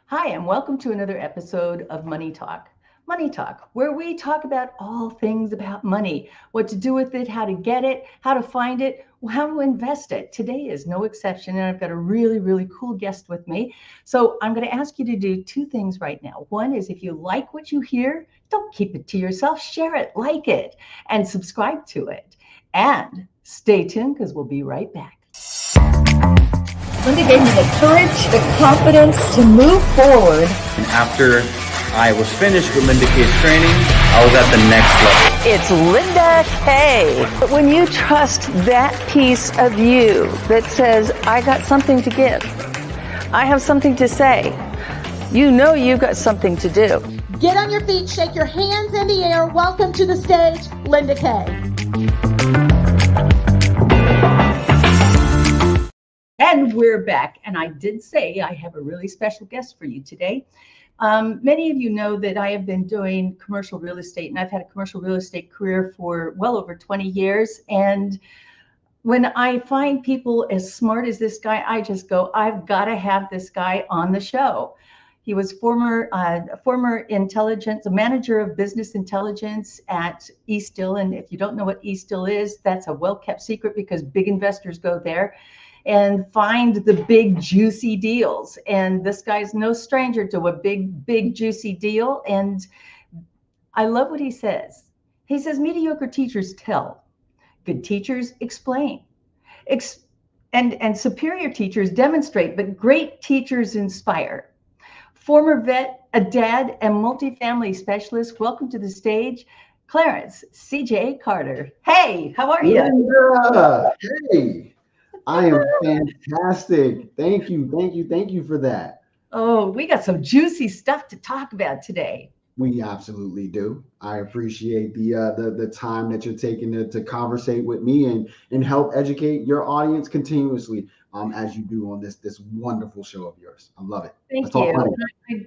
Hi, and welcome to another episode of Money Talk. Money Talk, where we talk about all things about money, what to do with it, how to get it, how to find it, how to invest it. Today is no exception, and I've got a really cool guest with me. So I'm going to ask you to do two things right now. One is if you like what you hear, don't keep it to yourself, share it, like it, and subscribe to it. And stay tuned because we'll be right back. Linda gave me the courage, the confidence to move forward. And after I was finished with Linda K's training, I was at the next level. It's Linda K. But when you trust that piece of you that says, I got something to give, I have something to say, you know you've got something to do. Get on your feet, shake your hands in the air. Welcome to the stage, Linda K. And we're back. And I did say I have a really special guest for you today. Many of you know that I have been doing commercial real estate, and I've had a commercial real estate career for well over 20 years. And when I find people as smart as this guy, I just go, I've got to have this guy on the show. He was former intelligence, a manager of business intelligence at Eastdil. And if you don't know what Eastdil is, that's a well-kept secret because big investors go there and find the big juicy deals. And this guy's no stranger to a big juicy deal. And I love what he says. He says, mediocre teachers tell, good teachers explain, and superior teachers demonstrate, but great teachers inspire. Former vet, a dad, and multifamily specialist, welcome to the stage, Clarence CJ Carter. Hey, how are you? Linda, hey. I am fantastic. Thank you for that. Oh, we got some juicy stuff to talk about today. We absolutely do. I appreciate the time that you're taking to conversate with me and help educate your audience continuously as you do on this wonderful show of yours. I love it. Thank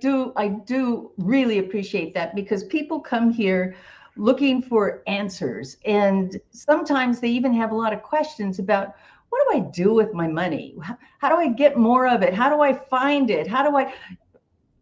you. I do really appreciate that because people come here looking for answers, and sometimes they even have a lot of questions about, what do I do with my money? How do I get more of it? How do I find it?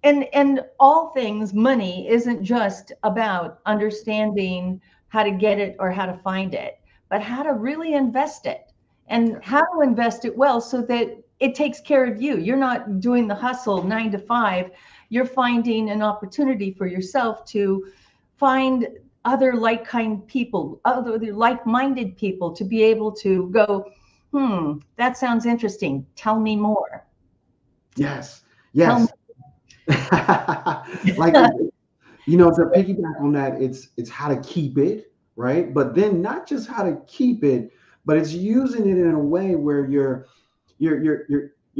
And all things money isn't just about understanding how to get it or how to find it, but how to really invest it and how to invest it well so that it takes care of you. You're not doing the hustle 9 to 5. You're finding an opportunity for yourself to find other like-kind people, other like-minded people to be able to go, that sounds interesting. Tell me more. Yes. Like, to piggyback on that, it's how to keep it, right? But then not just how to keep it, but it's using it in a way where you're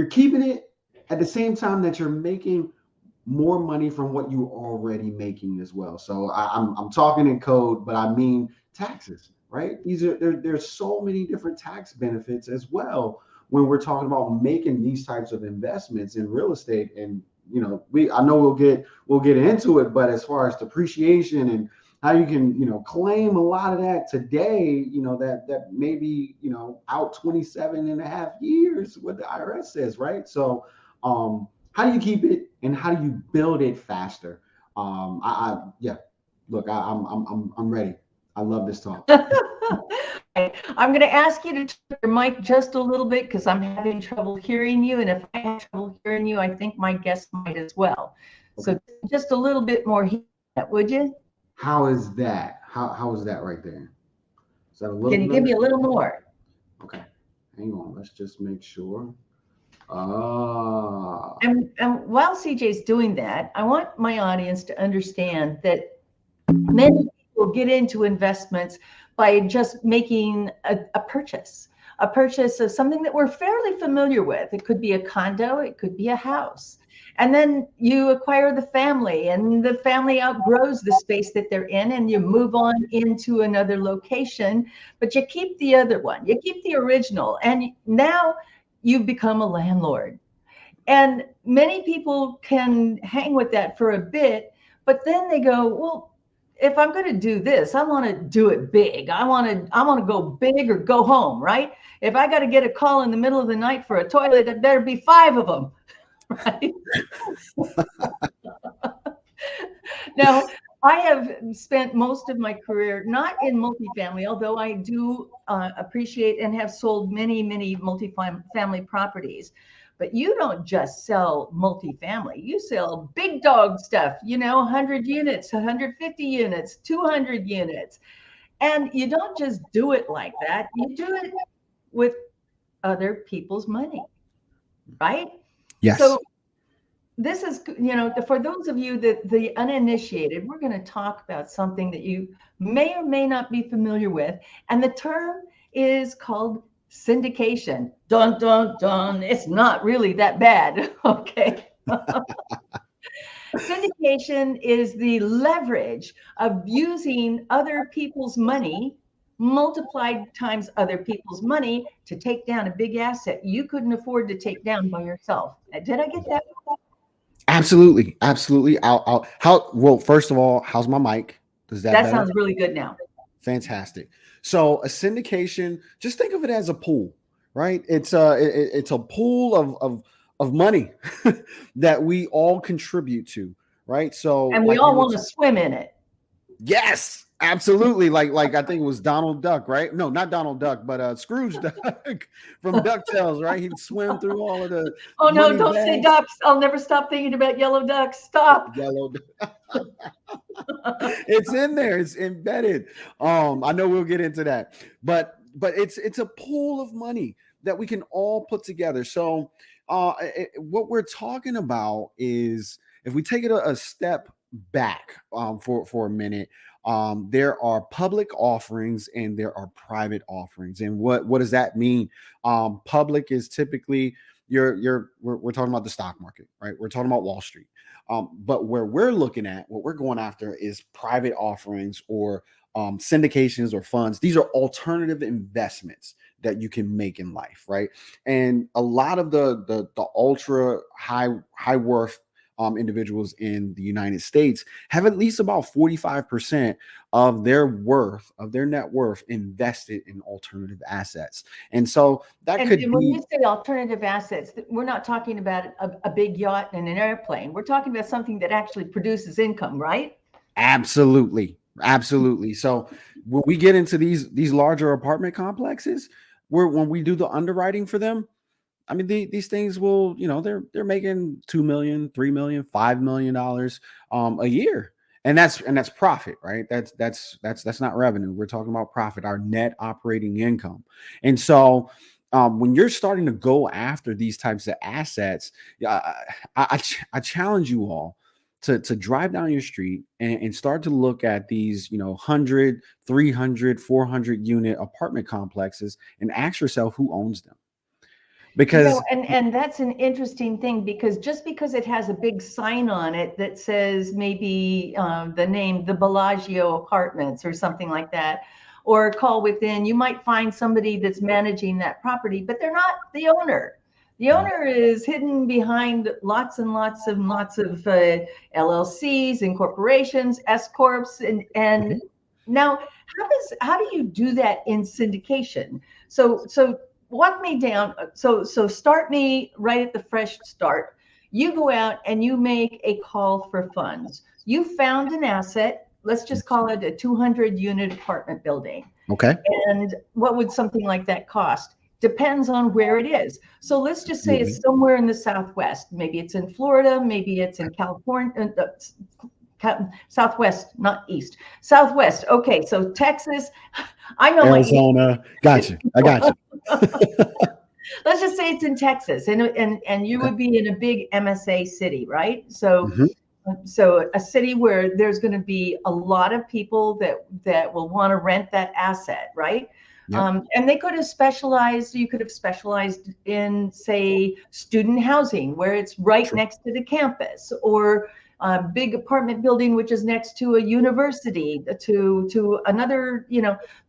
keeping it at the same time that you're making more money from what you're already making as well. So I'm talking in code, but I mean taxes. Right? There's so many different tax benefits as well when we're talking about making these types of investments in real estate. And I know we'll get into it, but as far as depreciation and how you can claim a lot of that today, that maybe out 27 and a half years, what the IRS says, right? So how do you keep it and how do you build it faster? I'm ready. I love this talk. I'm going to ask you to turn your mic just a little bit because I'm having trouble hearing you. And if I have trouble hearing you, I think my guest might as well. Okay. So just a little bit more heat, would you? How is that? How is that right there? Is that a little? Can you give me a little more? Okay. Hang on. Let's just make sure. And while CJ's doing that, I want my audience to understand that many people get into investments by just making a purchase of something that we're fairly familiar with. It could be a condo, it could be a house. And then you acquire the family, and the family outgrows the space that they're in, and you move on into another location, but you keep the other one, you keep the original, and now you've become a landlord. And many people can hang with that for a bit, but then they go, well, if I'm going to do this, I want to do it big. I want to go big or go home, right? If I got to get a call in the middle of the night for a toilet, there better be 5 of them. right? Now, I have spent most of my career not in multifamily, although I do appreciate and have sold many, many multifamily properties. But you don't just sell multifamily, you sell big dog stuff, 100 units, 150 units, 200 units. And you don't just do it like that, you do it with other people's money, right? Yes. So this is, for those of you that the uninitiated, we're going to talk about something that you may or may not be familiar with. And the term is called syndication. Dun, dun, dun. It's not really that bad. Okay. Syndication is the leverage of using other people's money multiplied times other people's money to take down a big asset you couldn't afford to take down by yourself. Did I get that? Absolutely. Absolutely. Well, first of all, how's my mic? Does that That better? sounds really good now. Fantastic. So a syndication, just think of it as a pool, right? It's a pool of money that we all contribute to, right? So And we like you all were want to swim in it. yes, absolutely. Like I think it was Donald Duck, right? No, not Donald Duck, but Scrooge Duck from DuckTales, right? He'd swim through all of the Oh no, money don't say bags. ducks. I'll never stop thinking about yellow ducks. Stop. Yellow. It's in there. It's embedded. I know we'll get into that, but it's a pool of money that we can all put together. So, what we're talking about is if we take it a step back for a minute. There are public offerings and there are private offerings. And what does that mean? Public is typically we're talking about the stock market, right? We're talking about Wall Street. But where we're looking at, what we're going after is private offerings or syndications or funds. These are alternative investments that you can make in life, right? And a lot of the ultra high worth individuals in the United States have at least about 45% of their net worth invested in alternative assets. And so that And could when be you say alternative assets, we're not talking about a big yacht and an airplane. We're talking about something that actually produces income, right? absolutely. Absolutely. So when we get into these larger apartment complexes, when we do the underwriting for them, I mean, these things will, they're making 2 million, 3 million, $5 million a year. And that's profit, right? That's not revenue. We're talking about profit, our net operating income. And so when you're starting to go after these types of assets, I challenge you all to drive down your street and start to look at these, 100, 300, 400 unit apartment complexes and ask yourself who owns them. Because and that's an interesting thing, because just because it has a big sign on it that says maybe the name, the Bellagio Apartments or something like that, or Call Within, you might find somebody that's managing that property, but they're not the owner. The owner is hidden behind lots and lots and lots of LLCs and corporations, S corps, and now how do you do that in syndication? So walk me down. So start me right at the fresh start. You go out and you make a call for funds. You found an asset. Let's just call it a 200 unit apartment building. okay. And what would something like that cost? Depends on where it is. So let's just say it's somewhere in the Southwest. Maybe it's in Florida. Maybe it's in California. Southwest, not East. Southwest. Okay, so Texas. I know Arizona. Gotcha. I got you. Let's just say it's in Texas, and you would be in a big MSA city, right? So so a city where there's going to be a lot of people that will want to rent that asset, right? Yep. And they could have specialized. You could have specialized in, say, student housing, where it's right next to the campus, or a big apartment building which is next to a university, to another,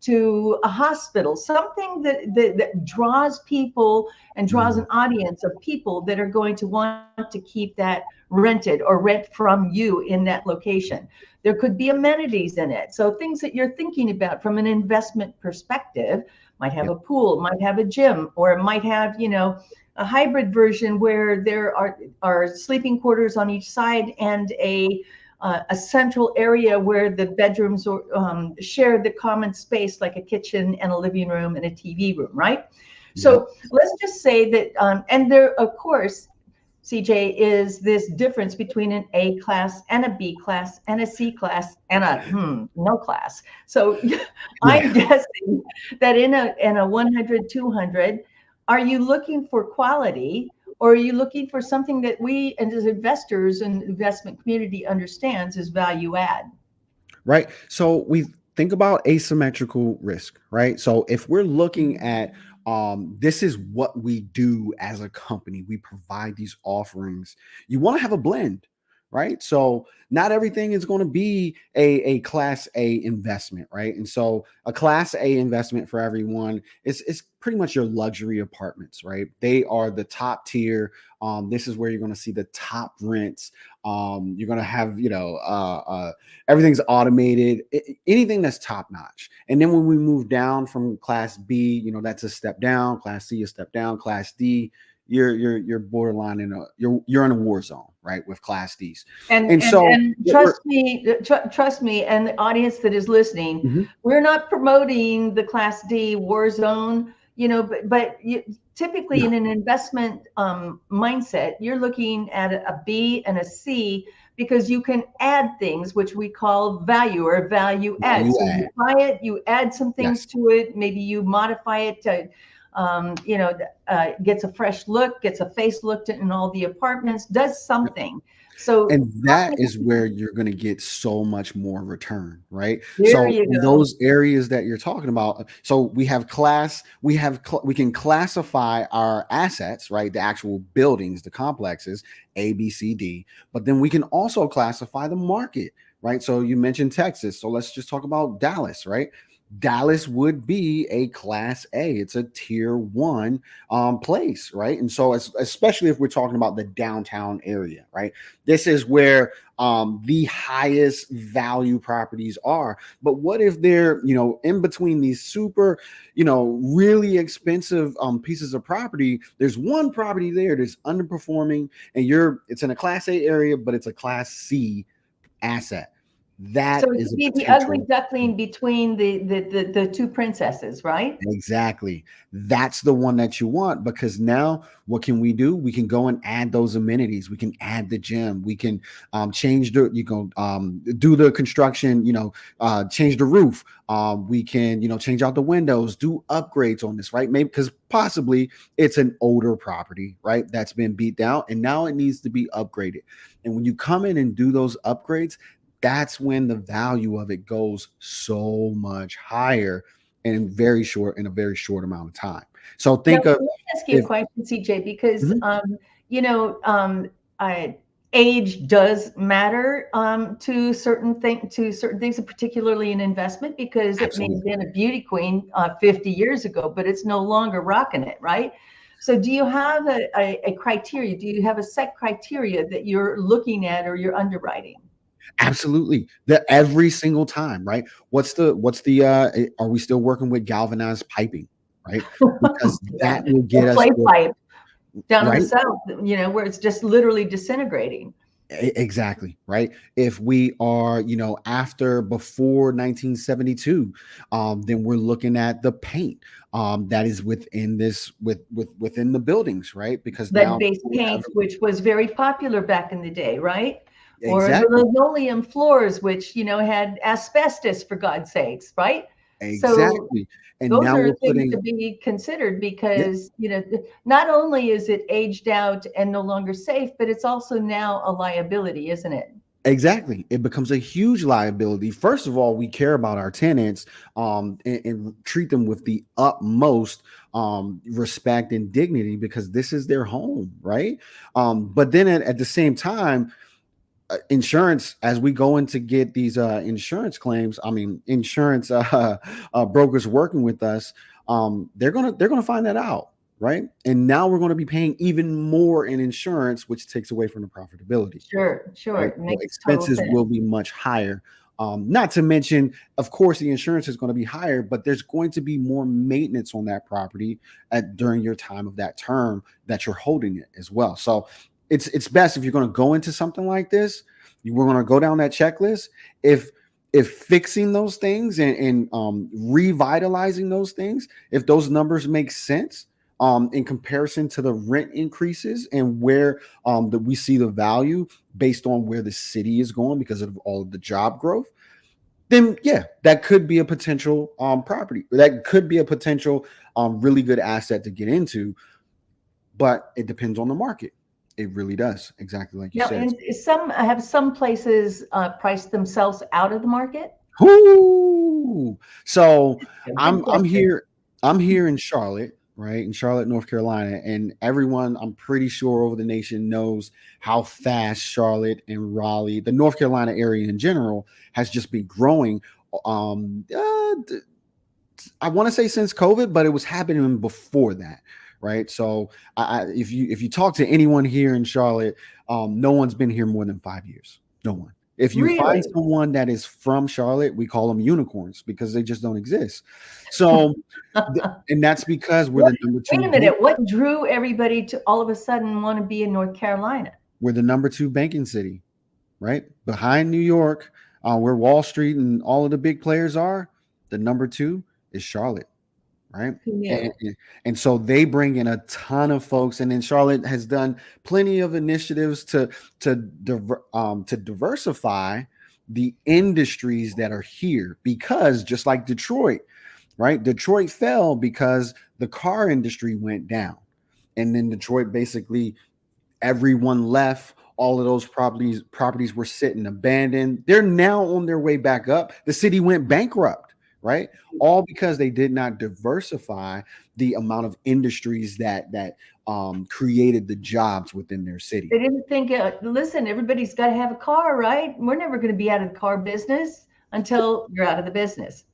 to a hospital, something that draws people and draws an audience of people that are going to want to keep that rented or rent from you in that location. There could be amenities in it, so things that you're thinking about from an investment perspective. might have Yep. a pool, might have a gym, or it might have, a hybrid version where there are sleeping quarters on each side and a central area where the bedrooms share the common space, like a kitchen and a living room and a TV room, right? Yep. So let's just say that, and there, of course, CJ, is this difference between an A class and a B class and a C class and a no class. So I'm Yeah. guessing that in a 100, 200, are you looking for quality, or are you looking for something that we as investors and investment community understands as value add? Right. So we think about asymmetrical risk, right? So if we're looking at this is what we do as a company, we provide these offerings. You want to have a blend, right? So not everything is going to be a class A investment, right? And so a class A investment for everyone is pretty much your luxury apartments, right? They are the top tier. This is where you're going to see the top rents. You're going to have, everything's automated, anything that's top notch. And then when we move down from class B, that's a step down. Class C, a step down. Class D, you're borderline you're in a war zone, right? With class D's. And And and so and trust me, and the audience that is listening, Mhm. we're not promoting the Class D war zone, but typically in No, an investment mindset, you're looking at a B and a C because you can add things which we call value or value add. value So you add. buy it, you add some things Yes. to it, maybe you modify it to, gets a fresh look, gets a facelift in all the apartments, does something. So And that is where you're going to get so much more return, right? there So you in go. those areas that you're talking about, so we can classify our assets, right? The actual buildings, the complexes, A, B, C, D, but then we can also classify the market, right? So you mentioned Texas. So let's just talk about Dallas, right? Dallas would be a class A. It's a tier one place, right? And so especially if we're talking about the downtown area, right? This is where the highest value properties are. But what if they're, in between these super, really expensive pieces of property? There's one property there that's underperforming, and it's in a class A area, but it's a class C asset. So That it is could a be the ugly potential. duckling between the two princesses, right? Exactly. That's the one that you want, because now what can we do? We can go and add those amenities. We can add the gym. We can change do the construction, change the roof. We can, change out the windows, do upgrades on this, right? Maybe because possibly it's an older property, right? That's been beat down and now it needs to be upgraded. And when you come in and do those upgrades, that's when the value of it goes so much higher in a very short amount of time. So Now, think of let me ask you a if question, CJ, because Mhm. you know, I, age does matter to certain things, and particularly in investment, because it may have Absolutely. been a beauty queen 50 years ago, but it's no longer rocking it, right? So, do you have a criteria? Do you have a set criteria that you're looking at or you're underwriting? Absolutely. The every single time, right? Are we still working with galvanized piping, right? Because Yeah, that will or get us play the pipe down in the right. south, where it's just literally disintegrating. Exactly, right? If we are, before 1972, then we're looking at the paint that is within within the buildings, right? Because now Lead-based we have paint, which was very popular back in the day, right? Or the exactly. linoleum floors, which had asbestos, for God's sakes, right? So Exactly. And those now are we're things to putting be considered yeah, because not only is it aged out and no longer safe, but it's also now a liability, isn't it? exactly. It becomes a huge liability. First of all, we care about our tenants and treat them with the utmost respect and dignity because this is their home, right? But then at the same time, insurance, as we go in to get these insurance claims, I mean insurance brokers working with us, they're gonna find that out, right? And now we're going to be paying even more in insurance, which takes away from the profitability, Sure, sure. right? It So makes total expenses will sense. be much higher Not to mention, of course, the insurance is going to be higher, but there's going to be more maintenance on that property during your time of that term that you're holding it as well. So it's best if you're going to go into something like this, we're going to go down that checklist. If fixing those things and revitalizing those things, if those numbers make sense in comparison to the rent increases and where that we see the value based on where the city is going because of all of the job growth, then yeah, that could be a potential property. That could be a potential really good asset to get into, but it depends on the market. It really does, exactly like you said. And some places priced themselves out of the market. Ooh. So I'm question. here in Charlotte, right? In Charlotte, North Carolina, and everyone I'm pretty sure over the nation knows how fast Charlotte and Raleigh, the North Carolina area in general, has just been growing. I want to say since COVID, but it was happening before that, right? So if you talk to anyone here in Charlotte, no one's been here more than 5 years. No one. If you Really? find someone that is from Charlotte, we call them unicorns because they just don't exist. So, and that's because we're the number 2. Wait a minute. What drew everybody to all of a sudden want to be in North Carolina? We're the number 2 banking city, right? Behind New York, where Wall Street and all of the big players are, the number 2 is Charlotte. Right. And so they bring in a ton of folks. And then Charlotte has done plenty of initiatives to diversify the industries that are here, because just like Detroit, right? Detroit fell because the car industry went down. And then Detroit, basically everyone left. All of those properties were sitting abandoned. They're now on their way back up. The city went bankrupt. Right, all because they did not diversify the amount of industries that created the jobs within their city. They didn't think, listen, everybody's got to have a car, right? We're never going to be out of the car business until you're out of the business.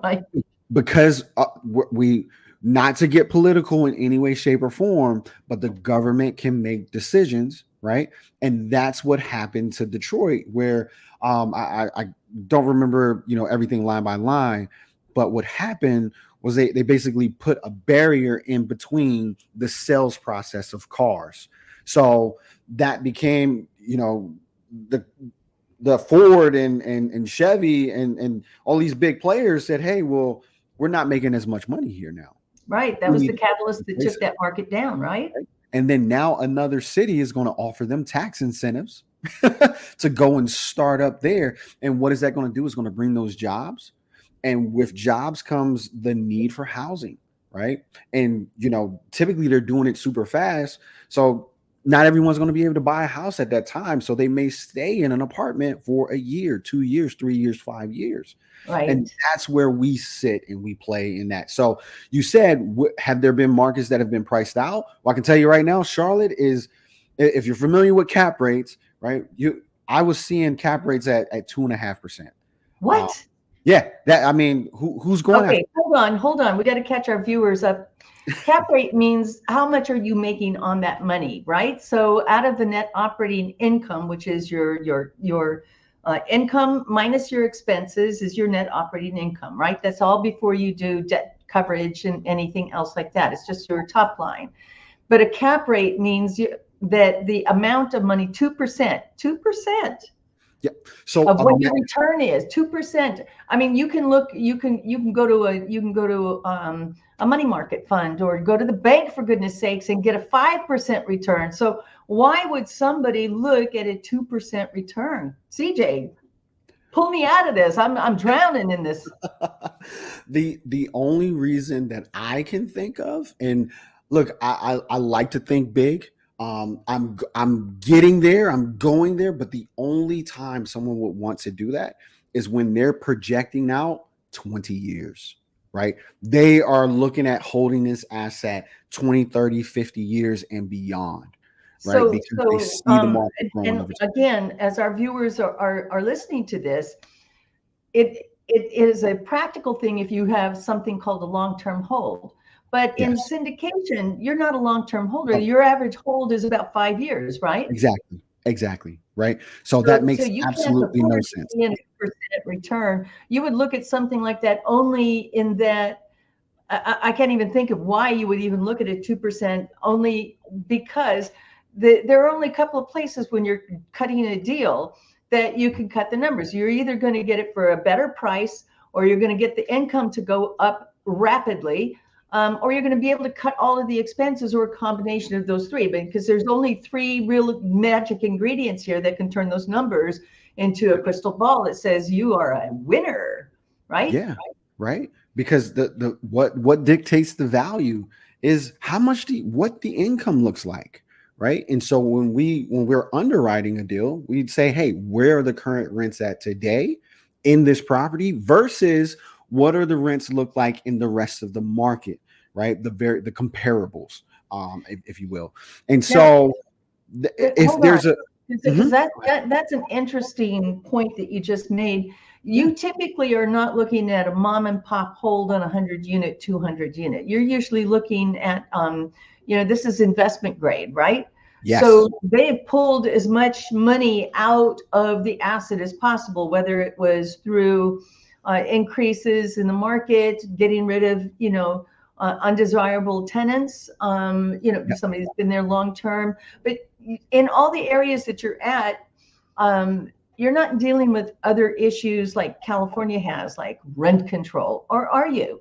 Right? Because we, not to get political in any way, shape, or form, but the government can make decisions, right? And that's what happened to Detroit, where I don't remember, everything line by line, but what happened was they basically put a barrier in between the sales process of cars. So that became, the Ford and Chevy and all these big players said, hey, well, we're not making as much money here now. Right. That was the catalyst that took that market down, right? And then now another city is going to offer them tax incentives to go and start up there. And what is that going to do? Is going to bring those jobs. And with jobs comes the need for housing, right? And, typically they're doing it super fast. So not everyone's going to be able to buy a house at that time. So they may stay in an apartment for a year, 2 years, 3 years, 5 years. Right. And that's where we sit and we play in that. So you said, have there been markets that have been priced out? Well, I can tell you right now, Charlotte is, if you're familiar with cap rates, right? I was seeing cap rates at 2.5%. What? Yeah. Who's going? Okay, hold on. We got to catch our viewers up. Cap rate means how much are you making on that money, right? So out of the net operating income, which is your income minus your expenses, is your net operating income, right? That's all before you do debt coverage and anything else like that. It's just your top line. But a cap rate means that the amount of money, 2%. Yeah. So of what your return is, 2%. I mean, you can go to a money market fund or go to the bank, for goodness sakes, and get a 5% return. So why would somebody look at a 2% return? CJ, pull me out of this. I'm drowning in this. The only reason that I can think of, and look, I like to think big. I'm getting there, I'm going there, but the only time someone would want to do that is when they're projecting out 20 years, right? They are looking at holding this asset 20, 30, 50 years and beyond, right? So, because they see the market growing and over time. Again, as our viewers are listening to this, it is a practical thing if you have something called a long-term hold. But in syndication, you're not a long-term holder. Your average hold is about 5 years, right? Exactly. Exactly. Right. So that So makes you can't absolutely no afford to sense. be in a percent return. You would look at something like that only in that. I can't even think of why you would even look at a 2%, only because there are only a couple of places when you're cutting a deal that you can cut the numbers. You're either going to get it for a better price, or you're going to get the income to go up rapidly, or you're going to be able to cut all of the expenses, or a combination of those three, because there's only three real magic ingredients here that can turn those numbers into a crystal ball that says you are a winner, right? Yeah. Right. Because the what dictates the value is how much what the income looks like. Right. And so when we're underwriting a deal, we'd say, hey, where are the current rents at today in this property versus what are the rents look like in the rest of the market, right? The comparables, if you will. And Now, so if hold on, there's a because Mhm. that's an interesting point that you just made. Yeah. You typically are not looking at a mom and pop hold on a 100 unit, 200 unit. You're usually looking at, this is investment grade, right? Yes. So they've pulled as much money out of the asset as possible, whether it was through increases in the market, getting rid of, undesirable tenants, Yep. somebody who's been there long term. But in all the areas that you're at, you're not dealing with other issues like California has, like rent control, or are you?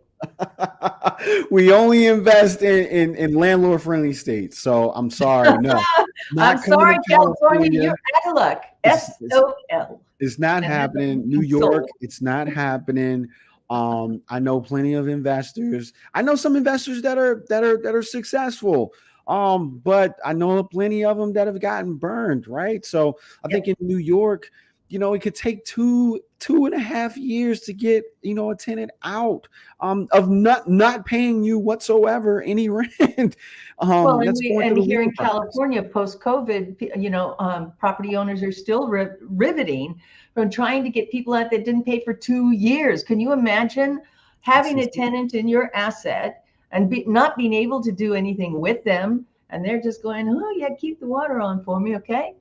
We only invest in landlord friendly states. So I'm sorry. No, I'm not coming sorry, to California, California. you're out of luck. It's, it's, SOL. it's not And that happening. doesn't New mean York, sold. it's not happening. I know plenty of investors. I know some investors that are successful. But I know plenty of them that have gotten burned, right? So I think Yep. in New York, it could take 2.5 years to get, a tenant out of not paying you whatsoever any rent. Well, That's going through the here legal in process. California, post-COVID, property owners are still riveting from trying to get people out that didn't pay for 2 years. Can you imagine It's having a insane. tenant in your asset and not being able to do anything with them, and they're just going, "Oh yeah, keep the water on for me, okay?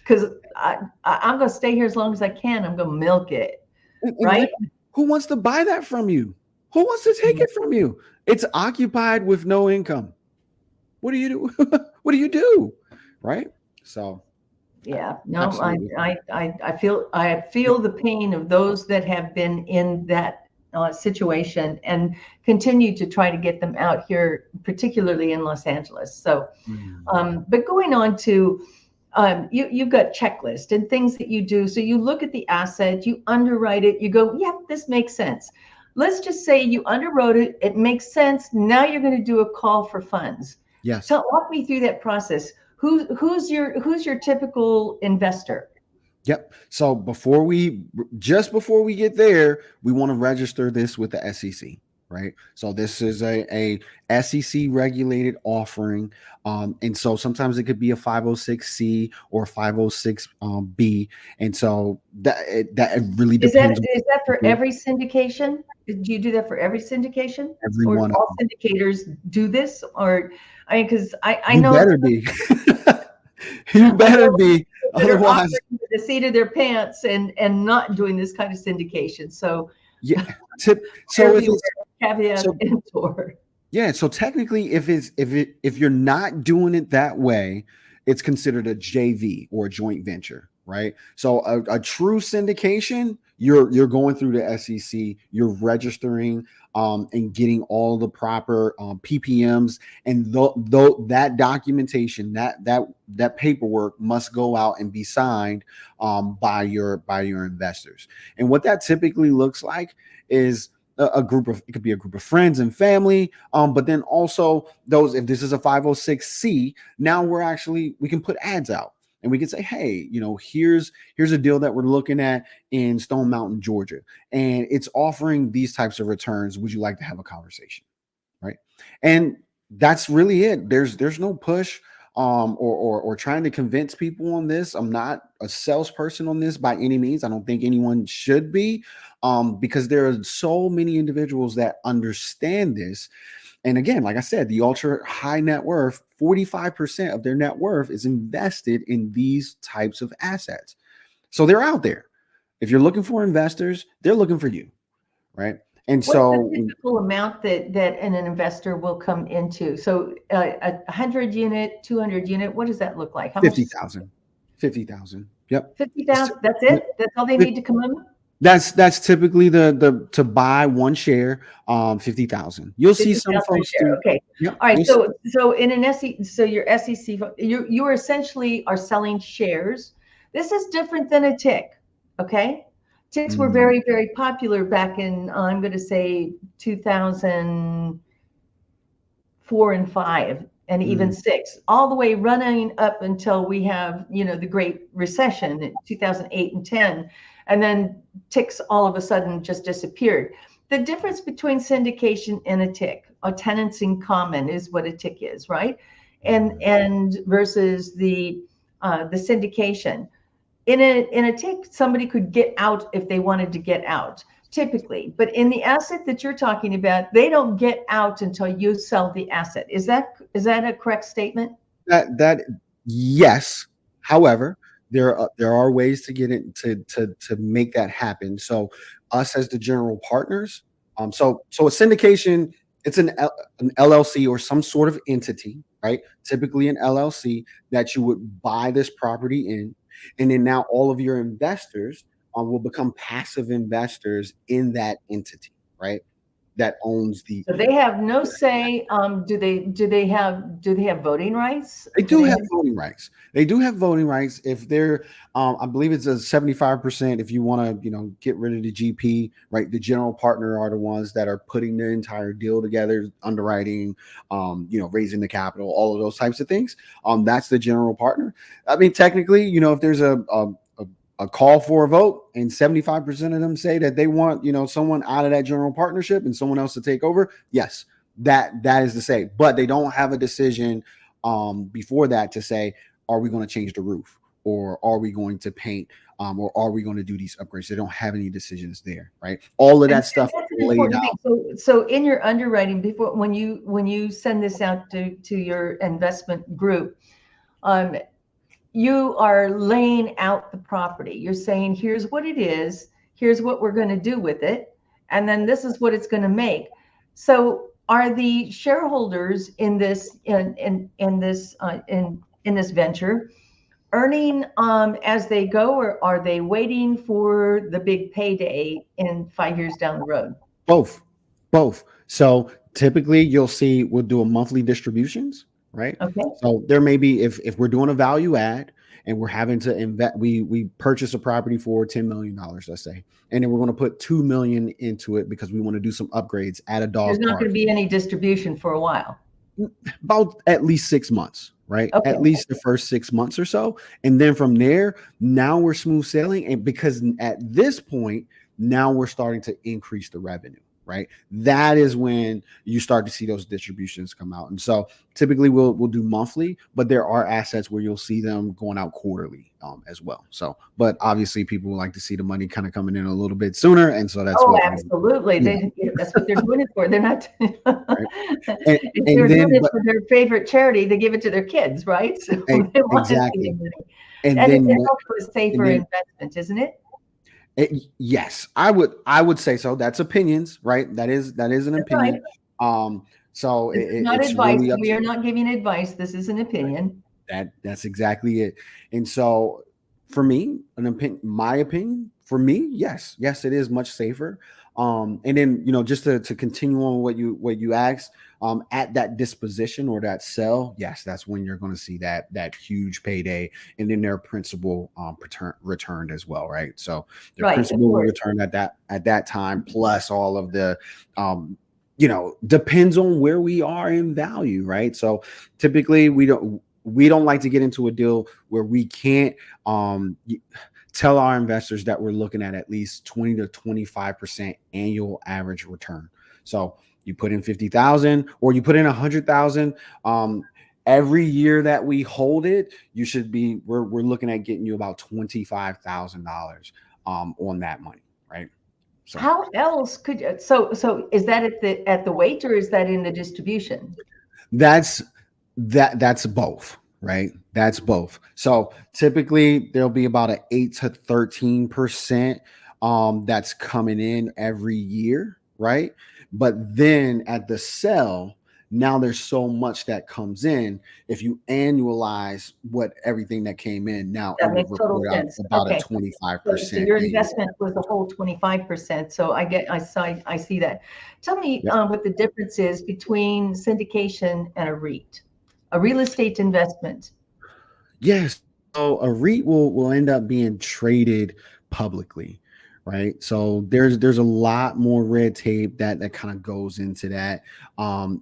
Because I'm going to stay here as long as I can. I'm going to milk it, And right?" granted, who wants to buy that from you? Who wants to take it from you? It's occupied with no income. What do you do? What do you do? Right? So Yeah, no, absolutely. I feel the pain of those that have been in that situation, and continue to try to get them out here, particularly in Los Angeles. So, Mm. but going on to, you've got checklist and things that you do. So you look at the asset, you underwrite it, you go, yeah, this makes sense. Let's just say you underwrote it, it makes sense. Now you're going to do a call for funds. Yes. Walk me through that process. Who's your typical investor? Yep. So just before we get there, we want to register this with the SEC, right? So this is a SEC regulated offering. And so sometimes it could be a 506C or 506 B. And so that really Is that depends on is that for every syndication? Do you do that for every syndication, every or one of all them. syndicators do this? Or I mean, because I You know better be. You I better know be. people that are Otherwise, operating with the seat of their pants and not doing this kind of syndication. So yeah. So buyer if beware, it's caveat so emptor. Yeah, so technically, if you're not doing it that way, it's considered a JV or a joint venture, right? So a true syndication, you're going through the SEC, you're registering and getting all the proper PPMs, and that documentation, that paperwork must go out and be signed by your investors. And what that typically looks like is a group of it could be a group of friends and family, but then also those, if this is a 506C, now we can put ads out and we can say, hey, here's a deal that we're looking at in Stone Mountain, Georgia, and it's offering these types of returns. Would you like to have a conversation? Right. And that's really it. There's no push or trying to convince people on this. I'm not a salesperson on this by any means. I don't think anyone should be, because there are so many individuals that understand this. And again, like I said, the ultra high net worth, 45% of their net worth is invested in these types of assets. So they're out there. If you're looking for investors, they're looking for you, right? And What's the so typical amount that an investor will come into? So a 100 unit, 200 unit, what does that look like? How much? 50,000. 50,000. Yep. 50,000. That's it? That's all they need to come in? That's typically the to buy one share, 50,000. You'll see some 50,000 a folks share. do. Okay. Yep. All right. you'll see- So in an SEC, so your SEC, you are essentially are selling shares. This is different than a tick. Okay. Ticks were very, very popular back in, I'm going to say 2004 and 5 and even 6, all the way running up until we have, the Great Recession in 2008 and 10. And then ticks all of a sudden just disappeared. The difference between syndication and a tick, a tenants in common is what a tick is, right? And versus the syndication. In a tick, somebody could get out if they wanted to get out, typically. But in the asset that you're talking about, they don't get out until you sell the asset. Is that a correct statement? That yes. However, there are ways to get it to make that happen. So us as the general partners, so a syndication, it's an LLC or some sort of entity, right? Typically an LLC that you would buy this property in, and then now all of your investors will become passive investors in that entity, right? That owns the. So they have no say. Do they have voting rights? They do have voting rights. They do have voting rights if they're, I believe it's a 75%. If you want to, get rid of the GP, right? The general partner are the ones that are putting the entire deal together, underwriting, raising the capital, all of those types of things. That's the general partner. I mean, technically, if there's a call for a vote and 75% of them say that they want, someone out of that general partnership and someone else to take over, yes, that is to say, but they don't have a decision before that to say, are we going to change the roof, or are we going to paint, or are we going to do these upgrades? They don't have any decisions there, right? All of that stuff is laid out. So in your underwriting, before when you send this out to your investment group, you are laying out the property. You're saying, here's what it is, here's what we're going to do with it, and then this is what it's going to make. So are the shareholders in this venture earning as they go, or are they waiting for the big payday in 5 years down the road? Both. So typically we'll do a monthly distributions, right? Okay. So there may be, if we're doing a value add and we're having to invest, we purchase a property for $10 million, let's say, and then we're going to put $2 million into it because we want to do some upgrades, add a dog There's not park. going to be any distribution for a while. About at least 6 months, right? Okay. At least the first 6 months or so. And then from there, now we're smooth sailing. And because at this point, now we're starting to increase the revenue, right? That is when you start to see those distributions come out. And so typically we'll do monthly, but there are assets where you'll see them going out quarterly as well. So, but obviously people like to see the money kind of coming in a little bit sooner. And so that's absolutely. That's what they're doing it for. They're not, right? if they're doing it for their favorite charity, they give it to their kids, right? So they want exactly. to see the money. And then then it's also a safer investment, isn't it? Yes, I would say so. That's opinions, right? That is an opinion. Right. So it's not advice. Really we are not giving advice. This is an opinion. That's exactly it. And so for me, my opinion, for me, yes, it is much safer. And then just to continue on what you asked, at that disposition or that sell, yes, that's when you're going to see that huge payday, and then their principal returned as well, right? So their principal will return at that time, plus all of the depends on where we are in value, right? So typically we don't like to get into a deal where we can't tell our investors that we're looking at least 20 to 25% annual average return. So you put in 50,000 or you put in 100,000. Every year that we hold it, we're looking at getting you about $25,000 on that money, right? So How else could you, so is that at the weight, or is that in the distribution? that's that's both, right? That's both. So typically there'll be about an 8 to 13% that's coming in every year, right? But then at the sell, now there's so much that comes in. If you annualize what everything that came in, now it That would makes total report out sense. about a Okay. So 25% your annual. investment was the whole 25%. So I see that. Tell me Yep. what the difference is between syndication and a REIT, a real estate investment. Yes. So a REIT will end up being traded publicly, right? So there's a lot more red tape that kind of goes into that.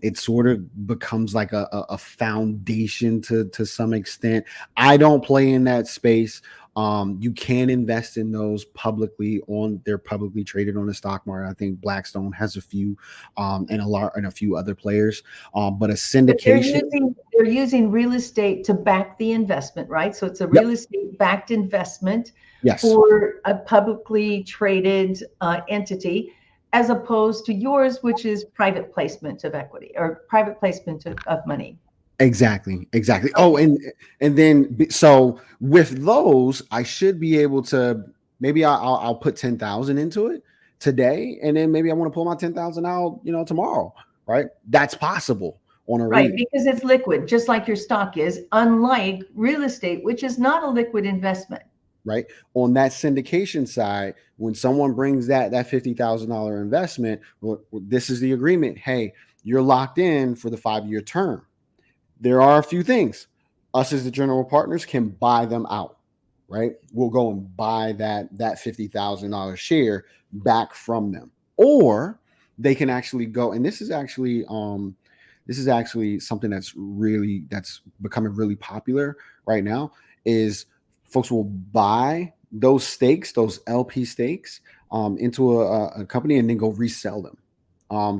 It sort of becomes like a foundation to some extent. I don't play in that space. You can invest in those publicly on they're publicly traded on the stock market. I think Blackstone has a few, and a few other players. But a But they're syndication, using real estate to back the investment, right? So it's a yep, real estate backed investment yes. for a publicly traded entity, as opposed to yours, which is private placement of equity or private placement of money. Exactly, exactly. Oh, Okay. and then so with those, I should be able to maybe I'll put 10,000 into it today, and then maybe I want to pull my 10,000 out, tomorrow, right? That's possible on a Right, REIT, because it's liquid, just like your stock is, unlike real estate, which is not a liquid investment. right? On that syndication side, when someone brings that $50,000 investment, well, this is the agreement. Hey, you're locked in for the 5-year term. There are a few things. Us as the general partners can buy them out, right? We'll go and buy that $50,000 share back from them, or they can actually go. And this is actually something that's becoming really popular right now. Is folks will buy those stakes, those LP stakes, into a company and then go resell them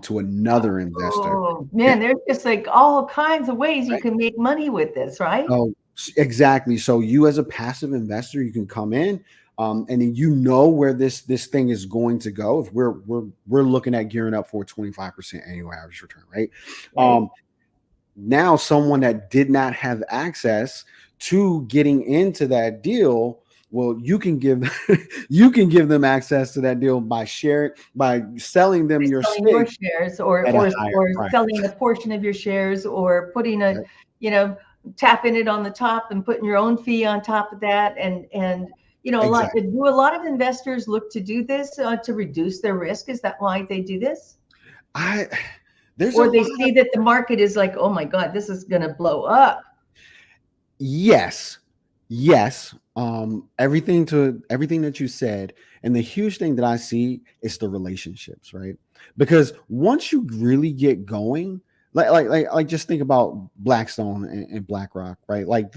to another investor. Oh Yeah, man, there's just like all kinds of ways you right. can make money with this, right? So exactly. So you as a passive investor, you can come in, and then where this thing is going to go. If we're looking at gearing up for a 25% annual average return, right? Right. Now someone that did not have access to getting into that deal, well, you can give you can give them access to that deal by selling them By your selling your stake shares, or at a higher price. selling a portion of your shares, or putting Right? you know, tapping it on the top and putting your own fee on top of that. And Exactly. a lot of investors look to do this to reduce their risk? Is that why they do this? I there's a Or they lot of see that the market is like, oh my God, this is going to blow up. yes. Yes. Everything that you said. And the huge thing that I see is the relationships, right? Because once you really get going, like just think about Blackstone and BlackRock, right? Like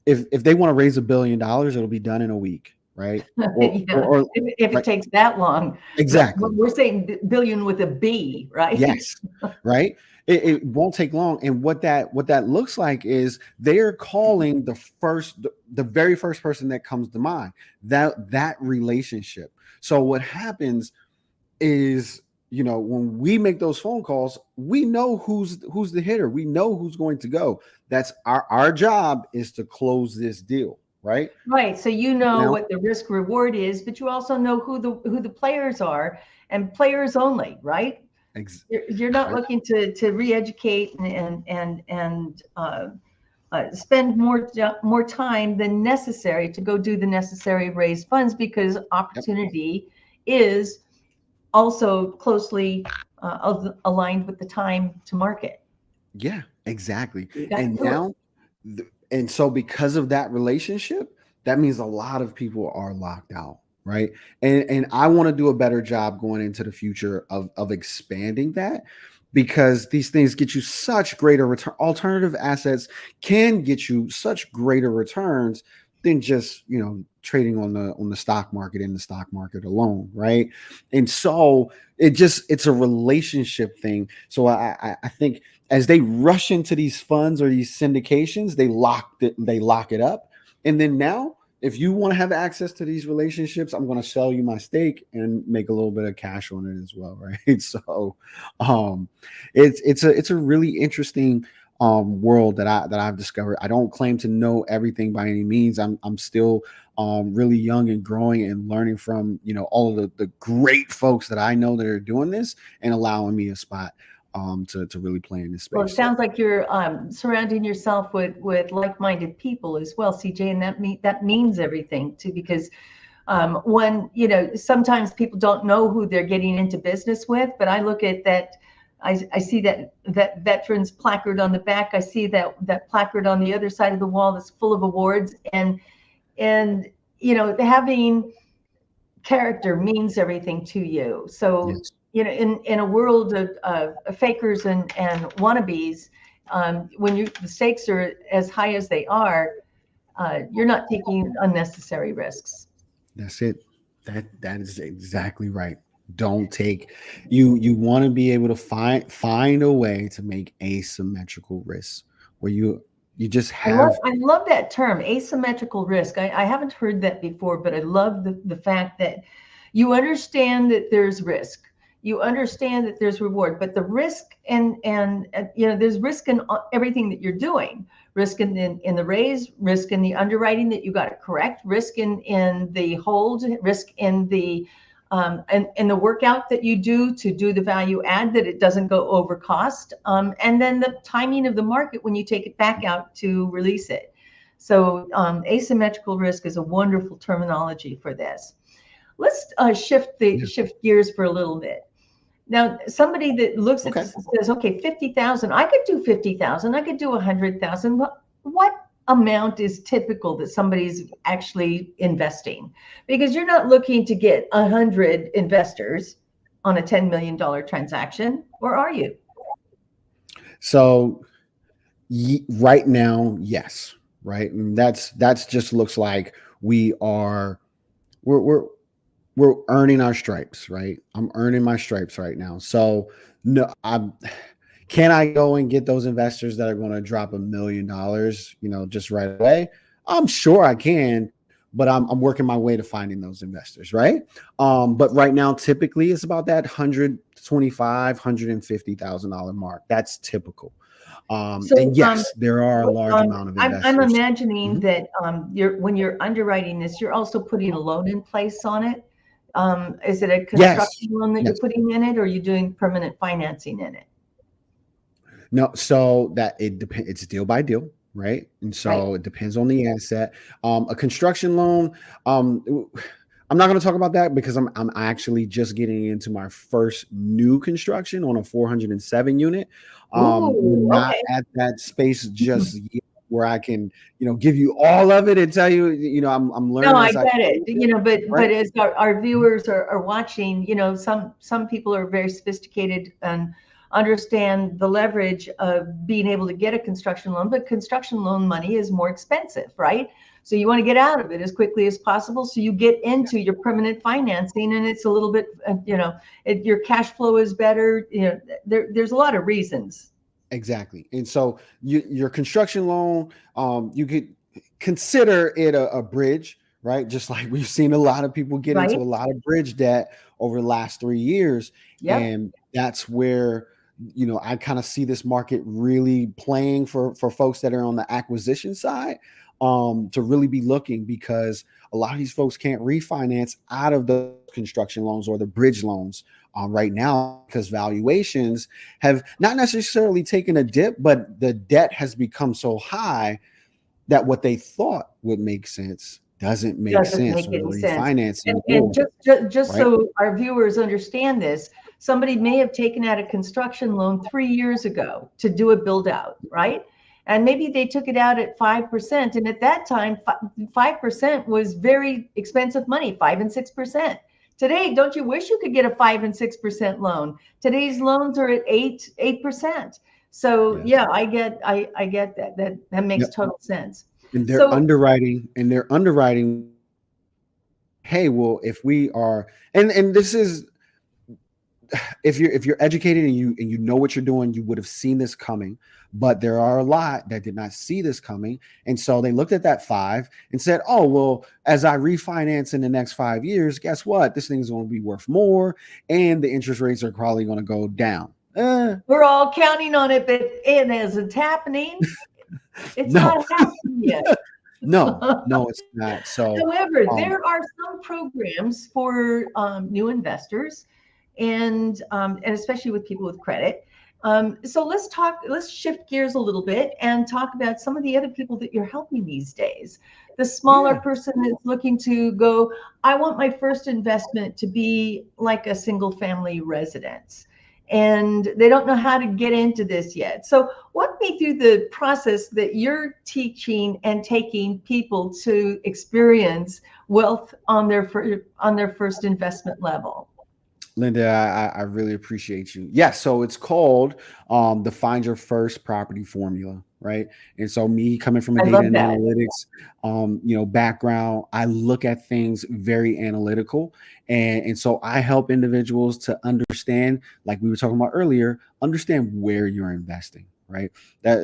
if they want to raise $1 billion, it'll be done in a week, right? Yeah, Or if it right, takes that long. But exactly. we're saying billion with a B, right? Yes, right. It won't take long, and what that looks like is they are calling the very first person that comes to mind, that relationship. So what happens is, when we make those phone calls, we know who's the hitter. We know who's going to go. That's our job is to close this deal, right? Right. So you know Now, what the risk reward is, but you also know who the players are, and players only, right? ex- You're not right? looking to re-educate and spend more time than necessary to go do the necessary raise funds, because Yep. opportunity is also closely aligned with the time to market. Yeah, exactly. You got to And do it. now, and so because of that relationship, that means a lot of people are locked out, right? And I want to do a better job going into the future of expanding that, because these things get you such greater return. Alternative assets can get you such greater returns than just trading on the stock market, in the stock market alone, right? And so it's a relationship thing. So I think as they rush into these funds or these syndications, they lock it up, and then now if you want to have access to these relationships, I'm going to sell you my stake and make a little bit of cash on it as well, right? So, um, it's a really interesting world that I've discovered. I don't claim to know everything by any means. I'm still really young and growing and learning from all of the great folks that I know that are doing this and allowing me a spot to really play in this space. Well, it sounds like you're surrounding yourself with like-minded people as well, CJ, and that means everything too, because sometimes people don't know who they're getting into business with, but I look at that. I see that veterans placard on the back. I see that placard on the other side of the wall that's full of awards, and having character means everything to you. So Yes. in a world of fakers and wannabes, when the stakes are as high as they are, you're not taking unnecessary risks. That's it. That is exactly right. Don't take you want to be able to find a way to make asymmetrical risks where you just have. I love that term, asymmetrical risk. I haven't heard that before, but I love the fact that you understand that there's risk. You understand that there's reward, but the risk and there's risk in everything that you're doing. Risk in the raise, risk in the underwriting that you got to correct, risk in the hold, risk in the the workout that you do to do the value add, that it doesn't go over cost, and then the timing of the market when you take it back out to release it. So asymmetrical risk is a wonderful terminology for this. Let's shift gears for a little bit. Now, somebody that looks at this and says, okay, 50,000, I could do 50,000, I could do 100,000. What amount is typical that somebody's actually investing? Because you're not looking to get 100 investors on a $10 million transaction, or are you? So right now, yes, right. And that's just looks like we're earning our stripes, right? I'm earning my stripes right now. So no, can I go and get those investors that are going to drop $1 million, just right away? I'm sure I can, but I'm working my way to finding those investors, right? But right now, typically it's about that $125,000-$150,000 mark. That's typical. And yes, there are a large amount of investors. I'm imagining that when you're underwriting this, you're also putting a loan in place on it. Is it a construction loan that you're putting in it, or are you doing permanent financing in it? No, so that it depends. It's deal by deal, right? And so it depends on the asset. A construction loan, I'm not going to talk about that because I'm actually just getting into my first new construction on a 407 unit. Not at that space just yet where I can, give you all of it and tell you, I'm learning. No, I get it. But as our viewers are watching, some people are very sophisticated and understand the leverage of being able to get a construction loan, but construction loan money is more expensive, right? So you want to get out of it as quickly as possible. So you get into your permanent financing, and it's a little bit, your cash flow is better. There's a lot of reasons. Exactly. And so your construction loan, you could consider it a bridge, right? Just like we've seen a lot of people get into a lot of bridge debt over the last 3 years. Yep. And that's where, I kind of see this market really playing for folks that are on the acquisition side, to really be looking, because a lot of these folks can't refinance out of the construction loans or the bridge loans right now, because valuations have not necessarily taken a dip, but the debt has become so high that what they thought would make sense doesn't make sense. And just so our viewers understand this, somebody may have taken out a construction loan 3 years ago to do a build out, right? And maybe they took it out at 5%. And at that time, 5% was very expensive money, 5 and 6%. Today, don't you wish you could get a 5 and 6% loan? Today's loans are at 8%. So yeah, I get that. That makes total sense. And they're underwriting. Hey, well, if we are, and this is, if you're educated and you know what you're doing, you would have seen this coming. But there are a lot that did not see this coming, and so they looked at that 5 and said, "Oh, well, as I refinance in the next 5 years, guess what? This thing's going to be worth more, and the interest rates are probably going to go down." We're all counting on it, but it isn't happening. It's No. not happening yet. No, it's not. So, However, there are some programs for new investors, and especially with people with credit. So let's shift gears a little bit and talk about some of the other people that you're helping these days. The smaller person that's looking to go, I want my first investment to be like a single family residence. And they don't know how to get into this yet. So walk me through the process that you're teaching and taking people to experience wealth on their first investment level. Linda, I really appreciate you. Yeah, so it's called the Find Your First Property Formula, right? And so me coming from a I data love and that. analytics, background, I look at things very analytical, and so I help individuals to understand, like we were talking about earlier, understand where you're investing, right? That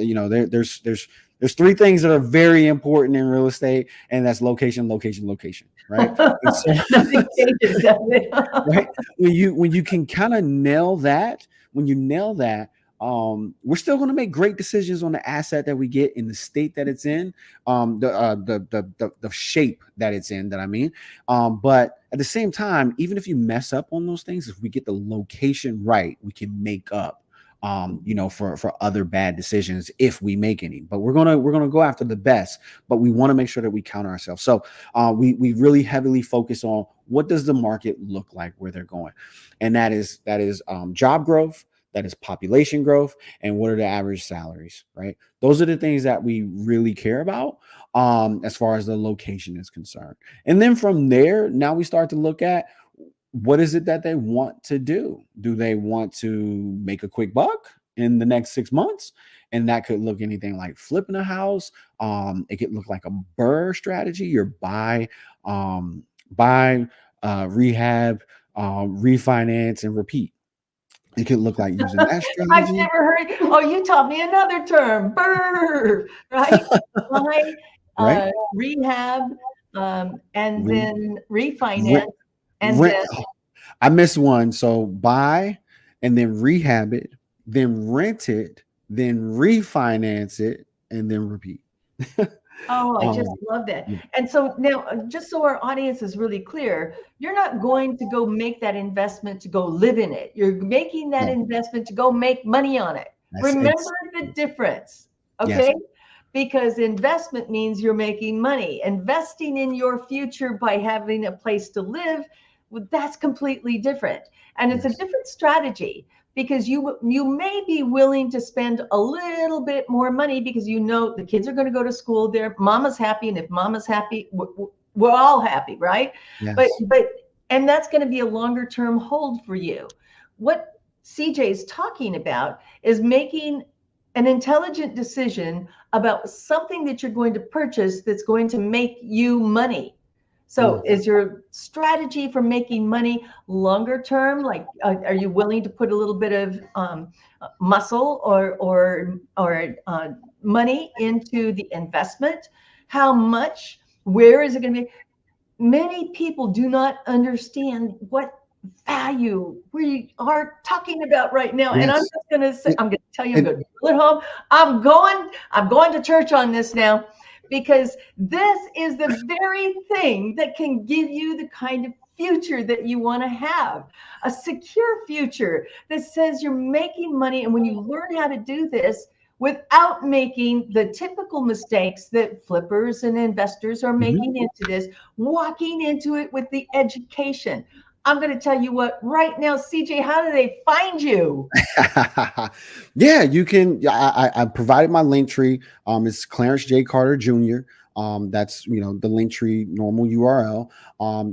there's 3 things that are very important in real estate, and that's location, location, location, right? And so, Nothing changes, does it? right, when you can kind of nail that, we're still going to make great decisions on the asset that we get in the state that it's in, the shape that it's in, that I mean, but at the same time, even if you mess up on those things, if we get the location right, we can make up for other bad decisions if we make any. But we're gonna go after the best, but we want to make sure that we counter ourselves. So we really heavily focus on what does the market look like where they're going, and that is job growth, that is population growth, and what are the average salaries, right? Those are the things that we really care about as far as the location is concerned. And then from there, now we start to look at what is it that they want to do. Do they want to make a quick buck in the next 6 months? And that could look anything like flipping a house. It could look like a BRRRR strategy, or buy, rehab, refinance, and repeat. It could look like using that I've strategy. never heard. Oh, you taught me another term, BRRRR, right? Buy, Right? rehab, and Re- then refinance, rent, and rent. then I missed one. So buy and then rehab it, then rent it, then refinance it, and then repeat. oh, I just um, love that. yeah, And so now, just so our audience is really clear, you're not going to go make that investment to go live in it. You're making that no, investment to go make money on it. that's Remember the difference, yes. okay? Because investment means you're making money. Investing in your future by having a place to live, well, that's completely different. And it's a Yes. different strategy, because you may be willing to spend a little bit more money because you know the kids are going to go to school there. Mama's happy, and if mama's happy, we're all happy, right? But Yes. and that's going to be a longer term hold for you. What CJ is talking about is making an intelligent decision about something that you're going to purchase that's going to make you money. So Mm. is your strategy for making money longer term? Like, are you willing to put a little bit of muscle or money into the investment? How much? Where is it going to be? Many people do not understand what value we are talking about right now. And I'm Yes. just going to say, I'm going to tell you, I'm And, going to drill it home. I'm going to church on this now, because this is the very thing that can give you the kind of future that you want to have, a secure future that says you're making money. And when you learn how to do this without making the typical mistakes that flippers and investors are mhm. making into this, walking into it with the education. I'm going to tell you what right now, CJ, how do they find you? Yeah, you can. I provided my link tree. It's Clarence J. Carter Jr. That's the link tree normal URL.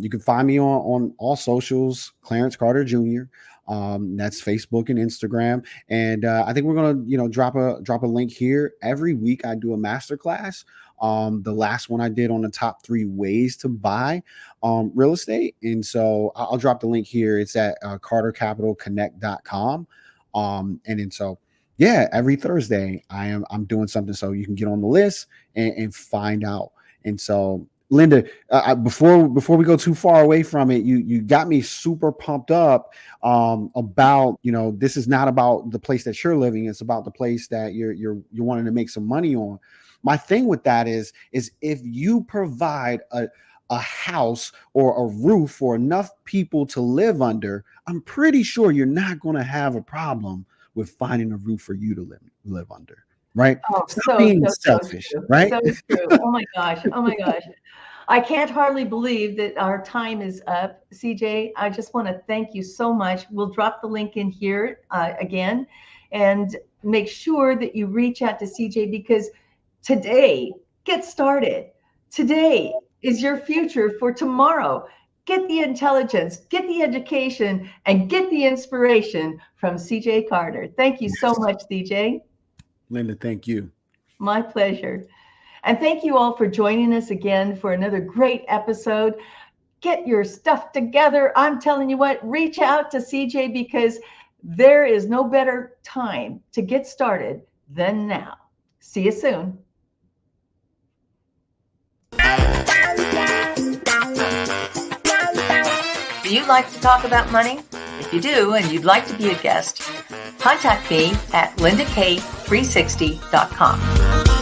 You can find me on all socials, Clarence Carter Jr. That's Facebook and Instagram. And I think we're gonna, drop a link here. Every week I do a masterclass. The last one I did on the top 3 ways to buy real estate. And so I'll drop the link here. It's at cartercapitalconnect.com. And then so yeah, every Thursday I'm doing something so you can get on the list and find out. And so Linda, before we go too far away from it, you got me super pumped up about, this is not about the place that you're living. It's about the place that you're wanting to make some money on. My thing with that is if you provide a house or a roof for enough people to live under, I'm pretty sure you're not going to have a problem with finding a roof for you to live under, right? Oh, Stop being selfish, true. right? So true. Oh my gosh. I can't hardly believe that our time is up. CJ, I just want to thank you so much. We'll drop the link in here again, and make sure that you reach out to CJ, because today, get started. Today is your future for tomorrow. Get the intelligence, get the education, and get the inspiration from CJ Carter. Thank you so much, CJ. Linda, thank you. My pleasure. And thank you all for joining us again for another great episode. Get your stuff together. I'm telling you what, reach out to CJ, because there is no better time to get started than now. See you soon. Do you like to talk about money? If you do and you'd like to be a guest, contact me at lindak360.com.